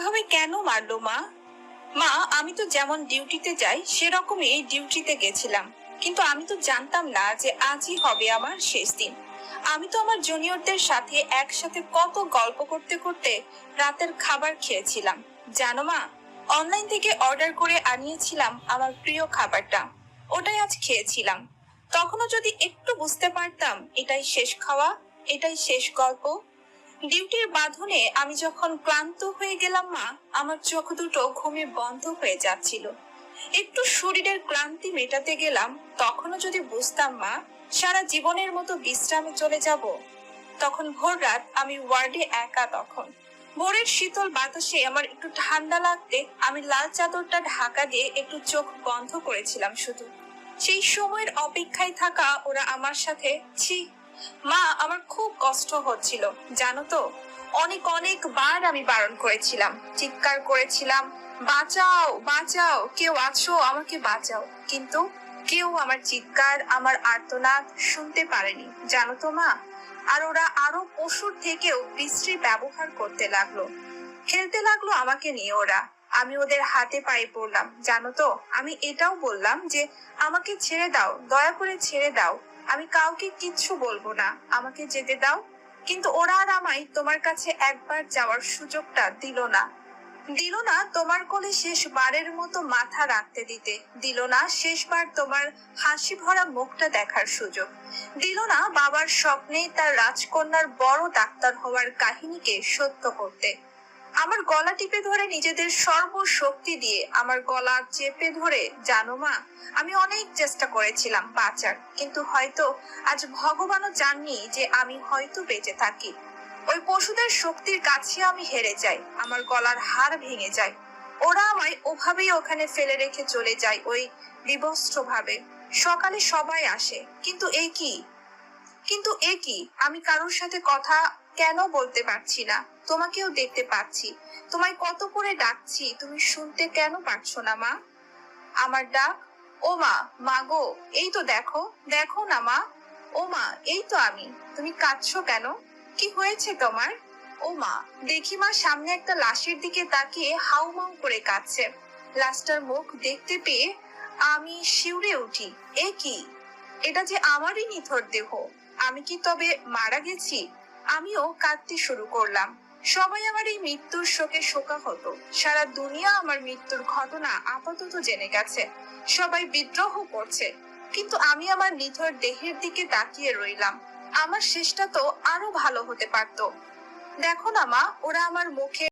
এভাবে কেন মারলো মা? মা, আমি তো যেমন ডিউটিতে যাই সেরকমই ডিউটিতে গেছিলাম, কিন্তু আমি তো জানতাম না যে আজই হবে আমার শেষ দিন। আমি তো আমার জুনিয়রদের সাথে একসাথে কত গল্প করতে করতে রাতের খাবার খেয়েছিলাম। জানো মা, অনলাইন থেকে অর্ডার করে আনিয়েছিলাম আমার প্রিয় খাবারটা, ওটাই আজ খেয়েছিলাম। তখনও যদি একটু বুঝতে পারতাম এটাই শেষ খাওয়া, এটাই শেষ গল্প। ডিউটির বাঁধনে আমি যখন ক্লান্ত হয়ে গেলাম মা, আমার চোখ দুটো ঘুমে বন্ধ হয়ে যাচ্ছিল। একটু শরীরের ক্লান্তি মেটাতে গেলাম, তখনও যদি বুঝতাম মা সারা জীবনের মতো বিশ্রামে চলে যাব। তখন ভোর রাত, আমি ওয়ার্ডে একা। তখন ভোরের শীতল বাতাসে আমার একটু ঠান্ডা লাগতে আমি লাল চাদরটা ঢাকা দিয়ে একটু চোখ বন্ধ করেছিলাম শুধু। সেই সময়ের অপেক্ষায় থাকা ওরা আমার সাথে। ছি মা, আমার খুব কষ্ট হচ্ছিল জানো তো। অনেক অনেক বার আমি বারণ করেছিলাম, চিৎকার করেছিলাম, বাঁচাও বাঁচাও, কেউ আছো, আমাকে বাঁচাও। কিন্তু কেউ আমার চিৎকার, আমার আর্তনাদ শুনতে পারেনি জানো তো মা। আর ওরা আরো পশুর থেকেও বিশ্রী ব্যবহার করতে লাগলো, খেলতে লাগলো আমাকে নিয়ে ওরা। আমি ওদের হাতে পায়ে পড়লাম জানো তো। আমি এটাও বললাম যে আমাকে ছেড়ে দাও, দয়া করে ছেড়ে দাও, আমি কাউকে কিচ্ছু বলবো না, আমাকে যেতে দাও। কিন্তু ওরা আর আমায় তোমার কাছে একবার যাওয়ার সুযোগটা দিল না। দিল না তোমার কোলে শেষবারের মতো মাথা রাখতে দিতে, দিল না শেষবার তোমার হাসি ভরা মুখটা দেখার সুযোগ, দিল না বাবার স্বপ্নে তার রাজকন্যার বড় ডাক্তার হওয়ার কাহিনীকে সত্য করতে। আমার গলা টিপে ধরে নিজেদের সর্বশক্তি দিয়ে আমার গলা চেপে ধরে, জানো মা, আমি অনেক চেষ্টা করেছিলাম বাঁচার, কিন্তু হয়তো আজ ভগবানও জাননি যে আমি হয়তো বেঁচে থাকি। ওই পশুদের শক্তির কাছে আমি হেরে যাই, আমার গলার হাড় ভেঙে যায়। ওরা আমায় ওভাবেই ওখানে ফেলে রেখে চলে যায়, ওই বিবস্ত্র ভাবে। সকালে সবাই আসে, কিন্তু এ কি আমি কারোর সাথে কথা কেন বলতে পারছি না? তোমাকেও দেখতে পাচ্ছি, তোমায় কত করে ডাকছি, তুমি শুনতে কেন পারছো না মা আমার ডাক? ও মা, মা গো, এই তো দেখো, দেখো না মা। ও মা, এই তো আমি, তুমি কাঁদছো কেন? কি হয়েছে তোমার? ও মা, দেখি মা সামনে একটা লাশের দিকে তাকিয়ে হাউমাউ করে কাঁদছে। লাশটার মুখ দেখতে পেয়ে আমি শিউরে উঠি। এ কি, এটা যে আমারই নিথর দেহ। আমি কি তবে মারা গেছি? আমিও কাঁদতে শুরু করলাম। সবাই আমার এই মৃত্যুর শোকে শোকাহত। সারা দুনিয়া আমার মৃত্যুর ঘটনা আপাতত জেনে গেছে, সবাই বিদ্রোহ করছে, কিন্তু আমি আমার নিথর দেহের দিকে তাকিয়ে রইলাম। আমার শেষটা তো আরো ভালো হতে পারতো। দেখো না মা, ওরা আমার মুখে